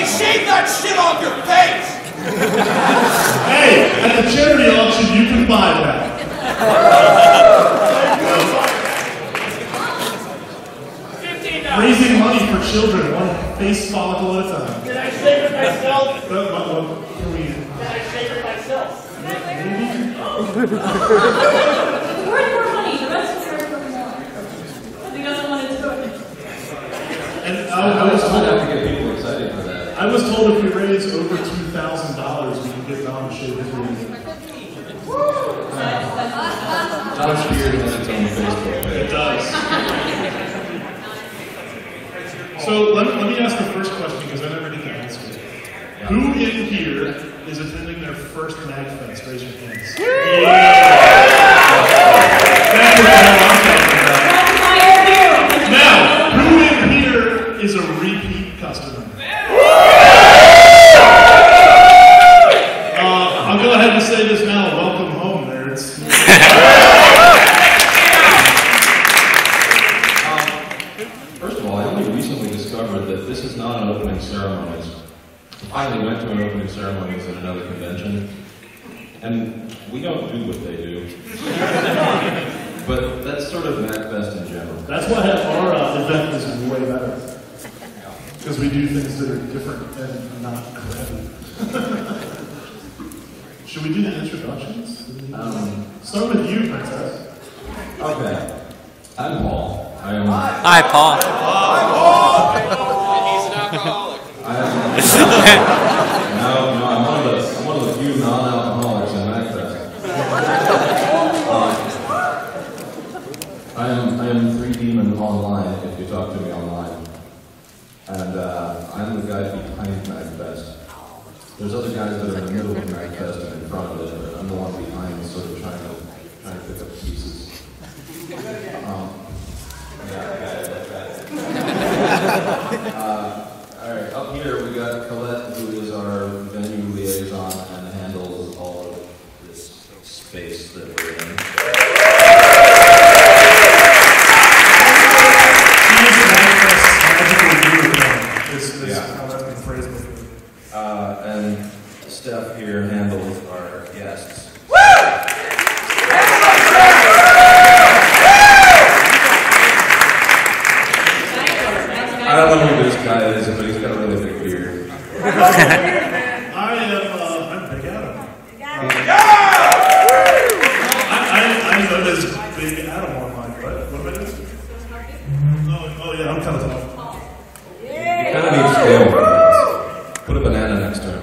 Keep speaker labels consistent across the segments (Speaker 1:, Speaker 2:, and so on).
Speaker 1: Hey, shave that shit off your face!
Speaker 2: Hey, at the charity auction, you can buy that. Raising money for children, one face follicle at a time.
Speaker 1: Can I shave it myself?
Speaker 2: Can I
Speaker 1: shave it myself?
Speaker 3: It's worth more money, the rest is worth more. But he doesn't want to do it.
Speaker 2: And I was told
Speaker 4: have to get people excited for that.
Speaker 2: I was told if we raise over $2,000, we can get Don to shave his beard.
Speaker 4: Don's beard has its own Facebook page.
Speaker 2: It does. So let me ask the first question because I never get to answer it. Yeah. Who in here is attending their first MAGFest? Raise your hands. Yeah. That's what I'm talking about. Now, who in here is a repeat customer? I'll go ahead and say this now. Welcome home, nerds.
Speaker 4: First of all, I only recently discovered that this is not an opening ceremony. I finally went to an opening ceremony at another convention, and we don't do what they do. But that's sort of MAGFest in general.
Speaker 2: That's why our event is way better. Because we do things that are different and not crappy. Should we do the introductions? Start with you, Princess.
Speaker 4: Okay. I'm Paul.
Speaker 5: Hi, Paul.
Speaker 1: He's an alcoholic.
Speaker 4: No, I'm one of the few non-alcoholics in MAGFest. I am 3Demon online, if you talk to me online. And I'm the guy behind MAGFest. There's other guys that are in the middle of MAGFest and in front of it, but I'm the one behind, sort of trying to pick up pieces. Alright, up here we got Colette, who is our venue liaison and handles all of this space that we're in. And Steph here handles our guests. I don't know who this guy is, but he's got a really big beard.
Speaker 2: I'm Big Adam. I'm known as Big Adam online, right? What am I doing? Oh yeah, I'm kind of tough.
Speaker 4: You kind of need scale. Put a banana next to him.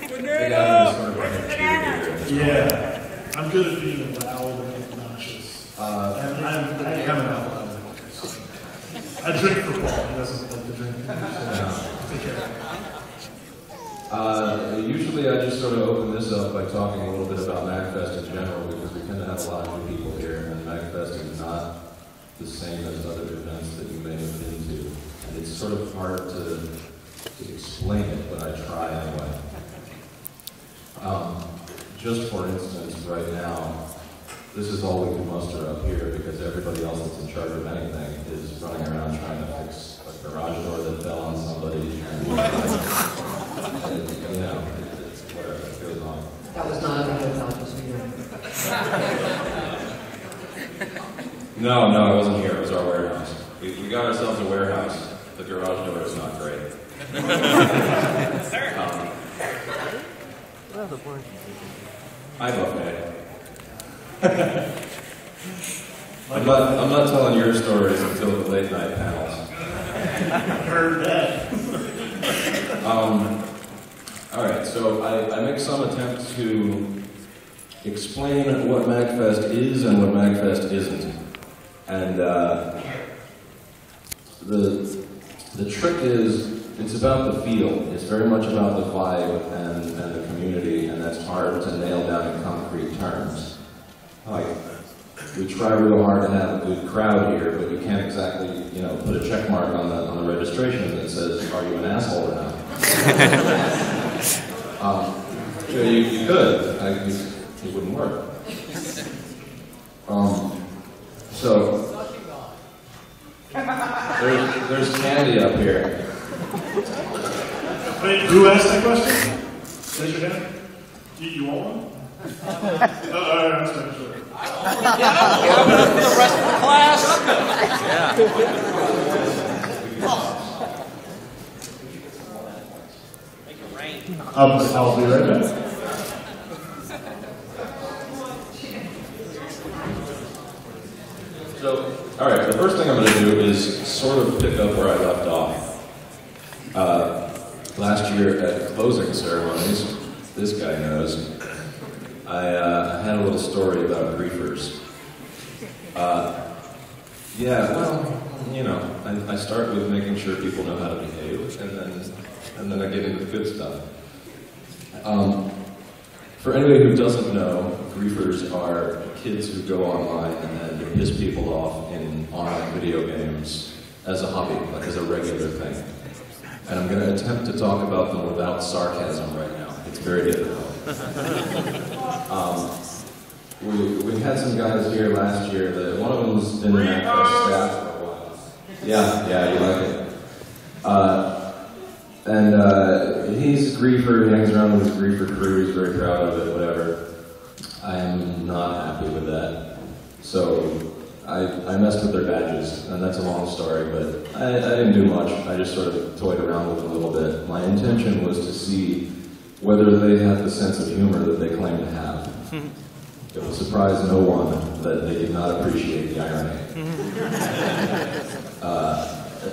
Speaker 4: Big Adam is sort of like a cheerleader.
Speaker 2: Yeah, I'm good at being loud and obnoxious. And I am an outlaw. I drink for Paul. He doesn't like to drink. Take care.
Speaker 4: Usually I just sort of open this up by talking a little bit about MAGFest in general because we tend to have a lot of new people here, and MAGFest is not the same as other events that you may have been to. And it's sort of hard to explain it, but I try anyway. Just for instance, right now, this is all we can muster up here because everybody else that's in charge of anything is running around trying to fix a garage door that fell on somebody. And, you know, it's whatever, it goes on.
Speaker 6: That was not a good help, was
Speaker 4: No, it wasn't here. It was our warehouse. We got ourselves a warehouse. The garage door is not great. I buffet. I'm not telling your stories until the late night panels.
Speaker 2: Heard that.
Speaker 4: All right, so I make some attempt to explain what MAGFest is and what MAGFest isn't. And the trick is, it's about the feel. It's very much about the vibe and the community, and that's hard to nail down in concrete terms. Like, we try real hard to have a good crowd here, but you can't exactly, you know, put a check mark on the registration that says, "Are you an asshole or not?" You could. It wouldn't work. So. There's candy up here.
Speaker 2: Wait, who asked that question? Raise your hand. You want one? That's not sure.
Speaker 1: Get up for the rest of the class. Make it rain.
Speaker 2: I'll be right back.
Speaker 4: So, all right, the first thing I'm going to do is sort of pick up where I left off. Last year at closing ceremonies, this guy knows, I had a little story about griefers. Yeah, well, you know, I start with making sure people know how to behave, and then I get into the good stuff. For anybody who doesn't know, griefers are kids who go online and piss people off in online video games as a hobby, like as a regular thing. And I'm going to attempt to talk about them without sarcasm right now. It's very difficult. We had some guys here last year that one of them's been in MAGFest staff for a while. Yeah, you like it. He's a griefer, he hangs around with his griefer crew, he's very proud of it, whatever. I am not happy with that. So I messed with their badges, and that's a long story, but I didn't do much. I just sort of toyed around with them a little bit. My intention was to see whether they had the sense of humor that they claim to have. It will surprise no one that they did not appreciate the irony.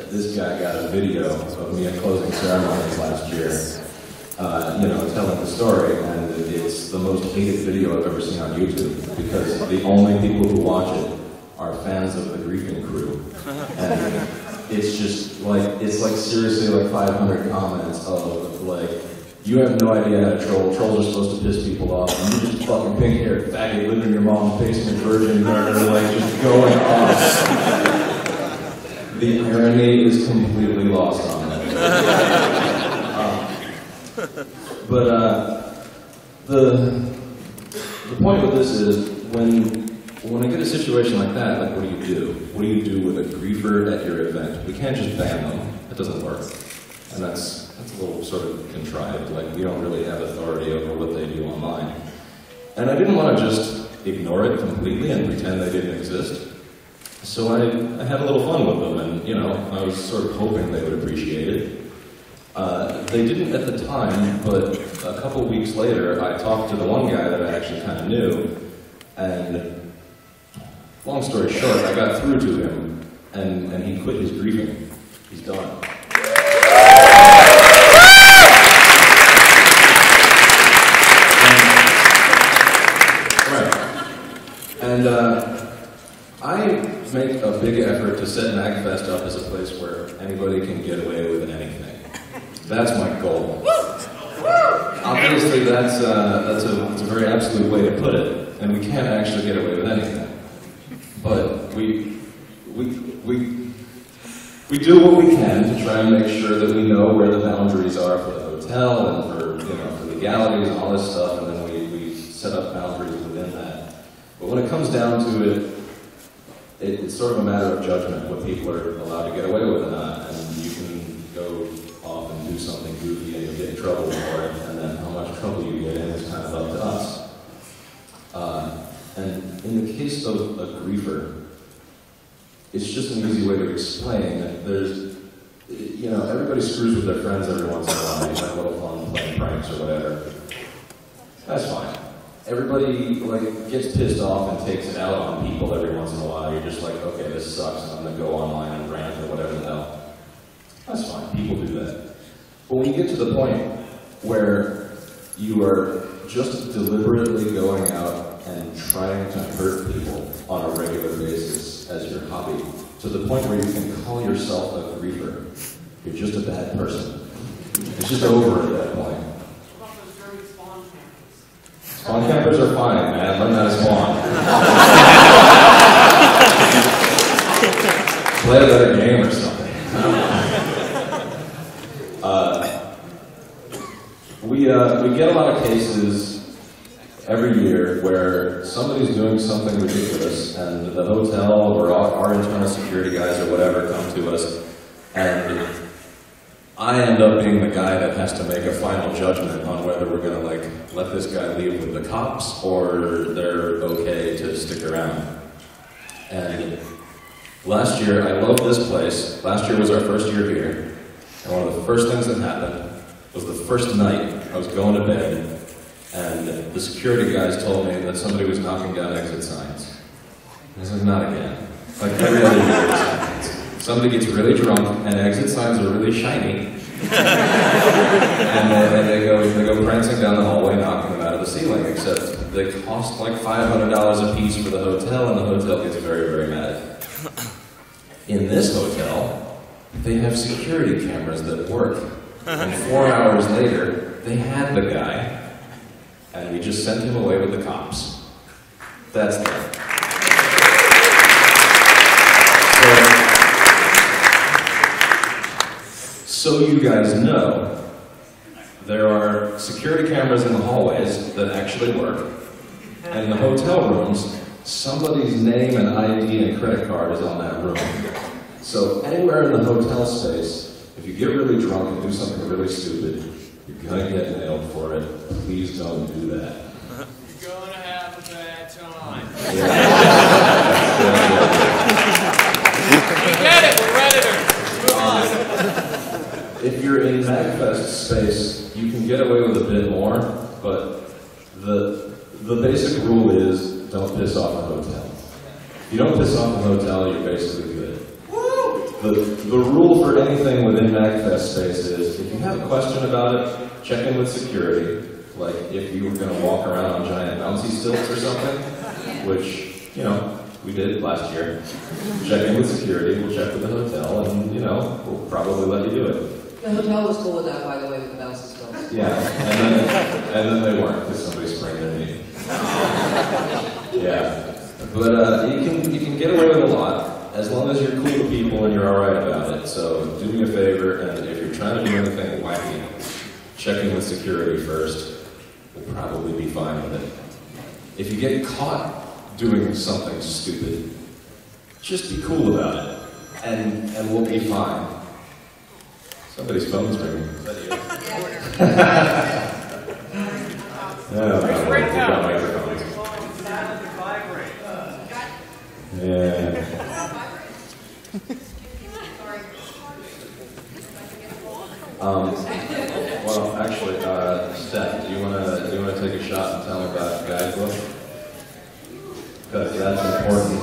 Speaker 4: This guy got a video of me at closing ceremonies last year, telling the story, and it's the most hated video I've ever seen on YouTube, because the only people who watch it are fans of the griefing crew. And it's just like, seriously like 500 comments of like, you have no idea how to troll. Trolls are supposed to piss people off. And you're just fucking pink-haired faggot living in your mom's basement, virgin, like just going off. The irony is completely lost on me. But the point with this is when I get a situation like that, like what do you do? What do you do with a griefer at your event? We can't just ban them. It doesn't work. And that's a little sort of contrived. Like, we don't really have authority over what they do online. And I didn't want to just ignore it completely and pretend they didn't exist. So I had a little fun with them, and I was sort of hoping they would appreciate it. They didn't at the time, but a couple weeks later, I talked to the one guy that I actually kind of knew, and long story short, I got through to him, and he quit his griefing. He's done. And I make a big effort to set MAGFest up as a place where anybody can get away with anything. That's my goal. Obviously, that's a very absolute way to put it, and we can't actually get away with anything. But we do what we can to try and make sure that we know where the boundaries are for the hotel and for legalities and all this stuff, and then we set up boundaries within that. But when it comes down to it, it's sort of a matter of judgment what people are allowed to get away with or not. And you can go off and do something goofy and you'll get in trouble for it, and then how much trouble you get in is kind of up to us. And in the case of a griefer, it's just an easy way to explain that there's, everybody screws with their friends every once in a while. You have a little fun playing pranks or whatever. That's fine. Everybody gets pissed off and takes it out on people every once in a while. You're just like, okay, this sucks, and I'm gonna go online and rant or whatever the hell. That's fine, people do that. But when you get to the point where you are just deliberately going out and trying to hurt people on a regular basis as your hobby, to the point where you can call yourself a griefer, you're just a bad person. It's just over at that point. Spawn campers are fine, man. Learn how to spawn. Play a better game or something. We get a lot of cases every year where somebody's doing something ridiculous and the hotel or our internal security guys or whatever come to us, and I end up being the guy that has to make a final judgment on whether we're going to like let this guy leave with the cops or they're okay to stick around. And last year, I love this place. Last year was our first year here, and one of the first things that happened was the first night I was going to bed, and the security guys told me that somebody was knocking down exit signs. I said, not again. Like every other year, this happens. Somebody gets really drunk, and exit signs are really shiny, and they go prancing down the hallway, knocking them out of the ceiling, except they cost like $500 a piece for the hotel, and the hotel gets very, very mad. In this hotel, they have security cameras that work. And 4 hours later, they had the guy, and we just sent him away with the cops. That's that. So you guys know, there are security cameras in the hallways that actually work, and in the hotel rooms, somebody's name and ID and credit card is on that room. So anywhere in the hotel space, if you get really drunk and do something really stupid, you're gonna get nailed for it. Please don't do that.
Speaker 1: You're gonna have a bad time.
Speaker 4: Yeah.
Speaker 1: We get it, we're Redditors. Move on.
Speaker 4: If you're in MAGFest space, you can get away with a bit more, but the basic rule is don't piss off the hotel. If you don't piss off the hotel, you're basically good. The rule for anything within MAGFest space is, if you have a question about it, check in with security. Like if you were going to walk around on giant bouncy stilts or something, which, you know, we did last year. Check in with security, we'll check with the hotel, and, you know, we'll probably let you do it.
Speaker 6: The hotel was cool with that, by the way, with the bouncy stilts.
Speaker 4: Yeah, and then they weren't, because somebody sprained their knee. Yeah, but you can get away with a lot, as long as you're cool with people and you're alright about it. So do me a favor, and if you're trying to do anything wacky, check in with security first. We'll probably be fine with it. If you get caught doing something stupid, just be cool about it, and we'll be fine. Somebody's phone's ringing. Is that you? Yeah,
Speaker 1: Break down.
Speaker 4: microphones. Yeah. Well, actually, Steph, do you wanna take a shot and tell me about Guy's book? Because that's important.